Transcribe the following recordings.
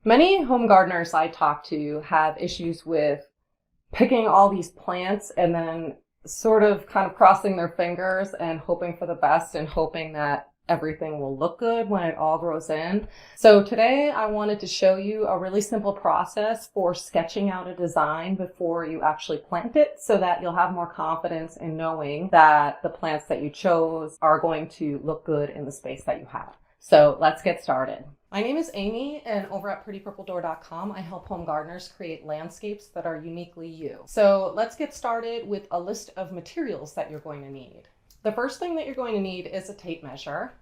Many home gardeners I talk to have issues with picking all these plants and then sort of kind of crossing their fingers and hoping for the best and hoping that everything will look good when it all grows in. So today I wanted to show you a really simple process for sketching out a design before you actually plant it so that you'll have more confidence in knowing that the plants that you chose are going to look good in the space that you have. So let's get started. My name is Amy, and over at prettypurpledoor.com, I help home gardeners create landscapes that are uniquely you. So let's get started with a list of materials that you're going to need. The first thing that you're going to need is a tape measure,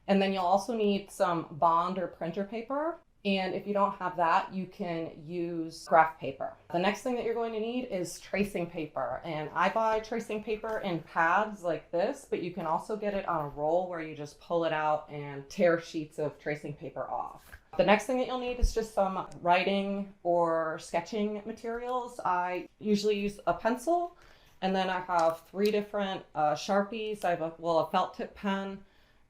and then you'll also need some bond or printer paper. And if you don't have that, you can use graph paper. The next thing that you're going to need is tracing paper. And I buy tracing paper in pads like this, but you can also get it on a roll where you just pull it out and tear sheets of tracing paper off. The next thing that you'll need is just some writing or sketching materials. I usually use a pencil, and then I have 3 different Sharpies. I have a felt tip pen,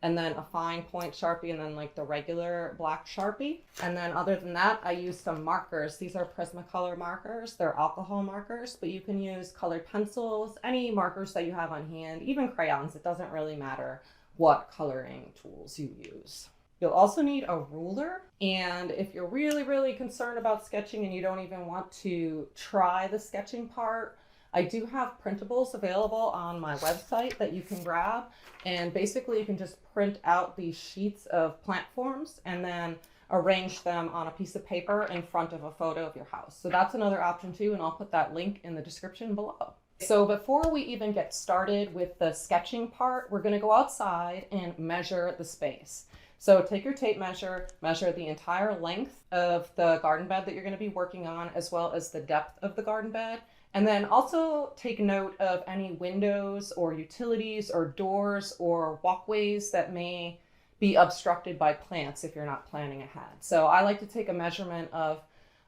and then a fine point Sharpie, and then like the regular black Sharpie. And then other than that, I use some markers. These are Prismacolor markers. They're alcohol markers, but you can use colored pencils, any markers that you have on hand, even crayons. It doesn't really matter what coloring tools you use. You'll also need a ruler. And if you're really concerned about sketching and you don't even want to try the sketching part, I do have printables available on my website that you can grab. And basically you can just print out these sheets of plant forms and then arrange them on a piece of paper in front of a photo of your house. So that's another option too, and I'll put that link in the description below. So before we even get started with the sketching part, we're gonna go outside and measure the space. So take your tape measure, measure the entire length of the garden bed that you're gonna be working on, as well as the depth of the garden bed. And then also take note of any windows or utilities or doors or walkways that may be obstructed by plants if you're not planning ahead. So I like to take a measurement of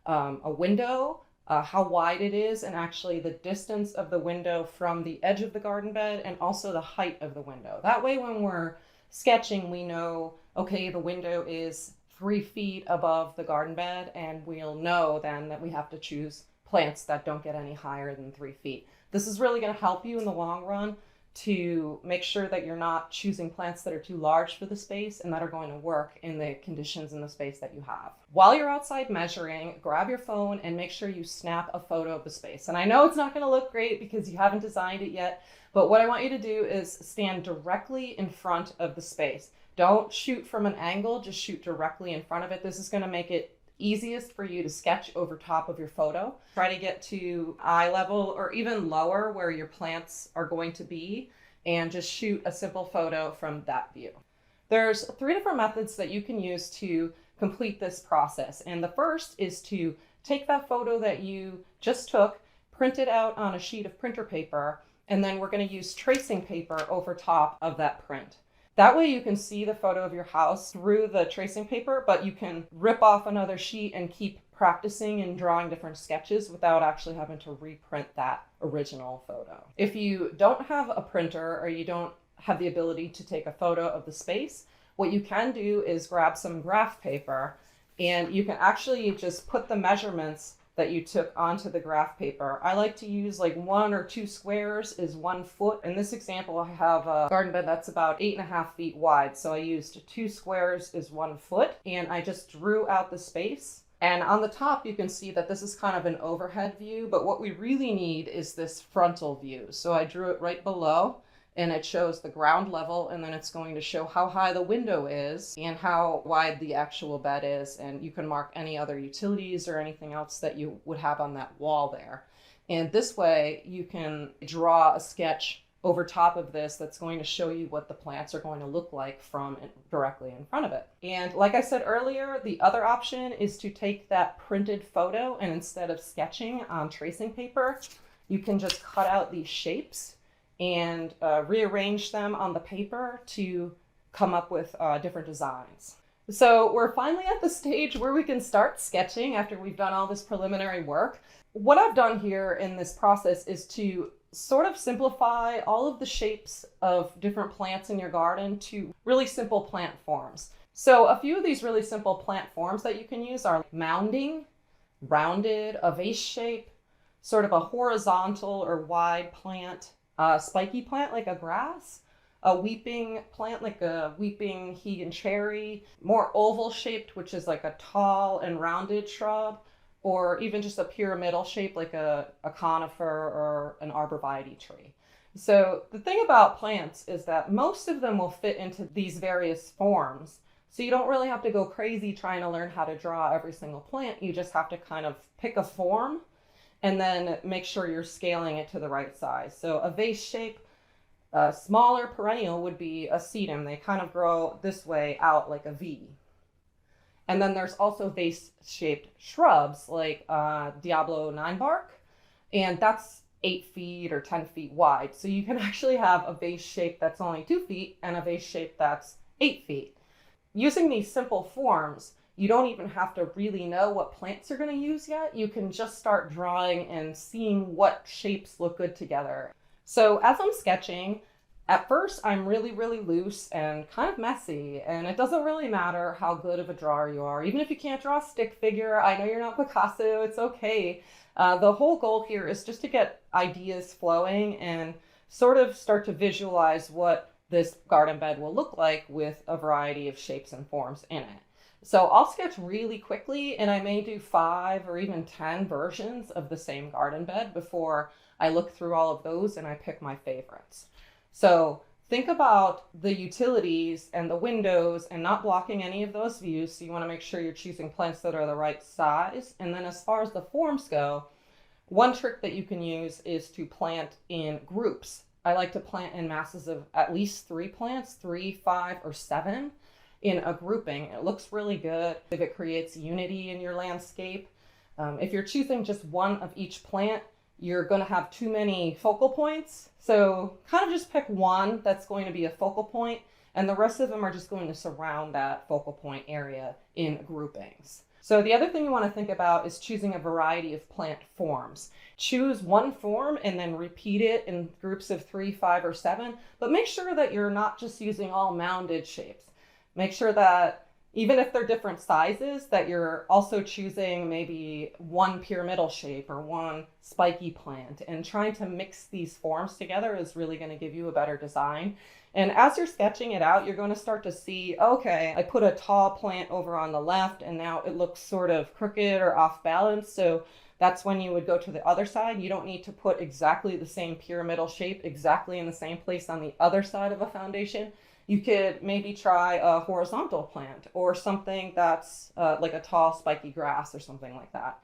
a window, how wide it is, and actually the distance of the window from the edge of the garden bed, and also the height of the window. That way when we're sketching, we know, okay, the window is 3 feet above the garden bed, and we'll know then that we have to choose plants that don't get any higher than 3 feet. This is really going to help you in the long run to make sure that you're not choosing plants that are too large for the space and that are going to work in the conditions in the space that you have. While you're outside measuring, grab your phone and make sure you snap a photo of the space. And I know it's not going to look great because you haven't designed it yet, but what I want you to do is stand directly in front of the space. Don't shoot from an angle, just shoot directly in front of it. This is going to make it easiest for you to sketch over top of your photo. Try to get to eye level or even lower where your plants are going to be, and just shoot a simple photo from that view. There's 3 different methods that you can use to complete this process. And the first is to take that photo that you just took, print it out on a sheet of printer paper, and then we're going to use tracing paper over top of that print. That way you can see the photo of your house through the tracing paper, but you can rip off another sheet and keep practicing and drawing different sketches without actually having to reprint that original photo. If you don't have a printer or you don't have the ability to take a photo of the space, what you can do is grab some graph paper, and you can actually just put the measurements that you took onto the graph paper. I like to use like 1 or 2 squares is 1 foot. In this example, I have a garden bed that's about 8.5 feet wide. So I used 2 squares is 1 foot, and I just drew out the space. And on the top, you can see that this is kind of an overhead view, but what we really need is this frontal view. So I drew it right below, and it shows the ground level, and then it's going to show how high the window is and how wide the actual bed is. And you can mark any other utilities or anything else that you would have on that wall there. And this way you can draw a sketch over top of this that's going to show you what the plants are going to look like from directly in front of it. And like I said earlier, the other option is to take that printed photo, and instead of sketching on tracing paper, you can just cut out these shapes and rearrange them on the paper to come up with different designs. So we're finally at the stage where we can start sketching after we've done all this preliminary work. What I've done here in this process is to sort of simplify all of the shapes of different plants in your garden to really simple plant forms. So a few of these really simple plant forms that you can use are mounding, rounded, a vase shape, sort of a horizontal or wide plant, a spiky plant like a grass, a weeping plant like a weeping Hegan cherry, more oval shaped, which is like a tall and rounded shrub, or even just a pyramidal shape like a conifer or an arborvitae tree. So the thing about plants is that most of them will fit into these various forms. So you don't really have to go crazy trying to learn how to draw every single plant. You just have to kind of pick a form and then make sure you're scaling it to the right size. So a vase shape, a smaller perennial would be a sedum. They kind of grow this way out like a V. And then there's also vase-shaped shrubs like Diablo 9-bark, and that's 8 feet or 10 feet wide. So you can actually have a vase shape that's only 2 feet and a vase shape that's 8 feet. Using these simple forms, you don't even have to really know what plants you're going to use yet. You can just start drawing and seeing what shapes look good together. So as I'm sketching, at first I'm really, really loose and kind of messy, and it doesn't really matter how good of a drawer you are. Even if you can't draw a stick figure, I know you're not Picasso, it's okay. The whole goal here is just to get ideas flowing and sort of start to visualize what this garden bed will look like with a variety of shapes and forms in it. So I'll sketch really quickly, and I may do 5 or even 10 versions of the same garden bed before I look through all of those and I pick my favorites. So think about the utilities and the windows and not blocking any of those views. So you want to make sure you're choosing plants that are the right size. And then as far as the forms go, one trick that you can use is to plant in groups. I like to plant in masses of at least 3 plants, 3, 5, or 7 in a grouping. It looks really good if it creates unity in your landscape. If you're choosing just one of each plant, you're going to have too many focal points. So kind of just pick one that's going to be a focal point, and the rest of them are just going to surround that focal point area in groupings. So the other thing you want to think about is choosing a variety of plant forms. Choose one form and then repeat it in groups of 3, 5, or 7, but make sure that you're not just using all mounded shapes. Make sure that even if they're different sizes, that you're also choosing maybe one pyramidal shape or one spiky plant, and trying to mix these forms together is really going to give you a better design. And as you're sketching it out, you're going to start to see, okay, I put a tall plant over on the left and now it looks sort of crooked or off balance. So that's when you would go to the other side. You don't need to put exactly the same pyramidal shape exactly in the same place on the other side of a foundation. You could maybe try a horizontal plant or something that's like a tall spiky grass or something like that.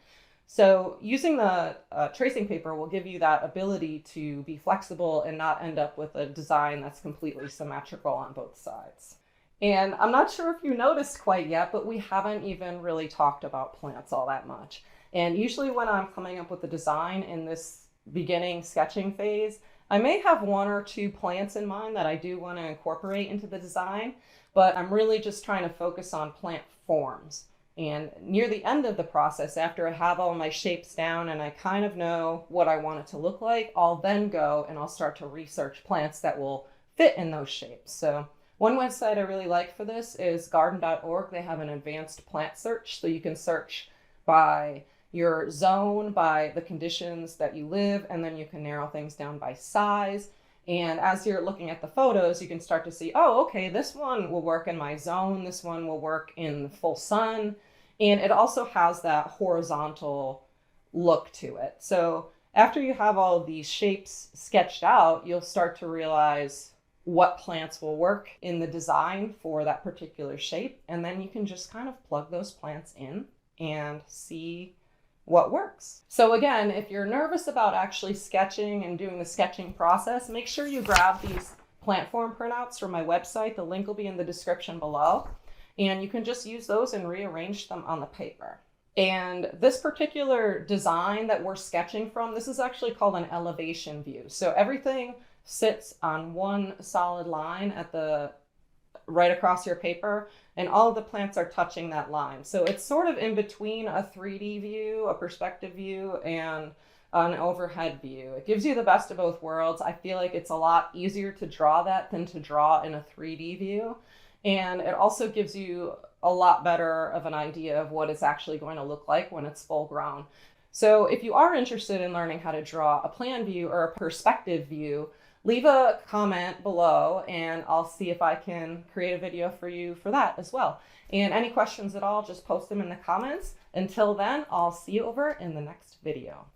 So using the tracing paper will give you that ability to be flexible and not end up with a design that's completely symmetrical on both sides. And I'm not sure if you noticed quite yet, but we haven't even really talked about plants all that much. And usually when I'm coming up with a design in this beginning sketching phase, I may have 1 or 2 plants in mind that I do want to incorporate into the design, but I'm really just trying to focus on plant forms. And near the end of the process, after I have all my shapes down and I kind of know what I want it to look like, I'll then go and I'll start to research plants that will fit in those shapes. So one website I really like for this is garden.org. They have an advanced plant search, so you can search by your zone, by the conditions that you live, and then you can narrow things down by size. And as you're looking at the photos, you can start to see, oh, okay, this one will work in my zone. This one will work in full sun. And it also has that horizontal look to it. So after you have all of these shapes sketched out, you'll start to realize what plants will work in the design for that particular shape. And then you can just kind of plug those plants in and see what works. So again, if you're nervous about actually sketching and doing the sketching process, make sure you grab these plant form printouts from my website. The link will be in the description below. And you can just use those and rearrange them on the paper. And this particular design that we're sketching from, this is actually called an elevation view. So everything sits on one solid line at the right across your paper, and all of the plants are touching that line. So it's sort of in between a 3D view, a perspective view, and an overhead view. It gives you the best of both worlds. I feel like it's a lot easier to draw that than to draw in a 3D view. And it also gives you a lot better of an idea of what it's actually going to look like when it's full grown. So if you are interested in learning how to draw a plan view or a perspective view, leave a comment below and I'll see if I can create a video for you for that as well. And any questions at all, just post them in the comments. Until then, I'll see you over in the next video.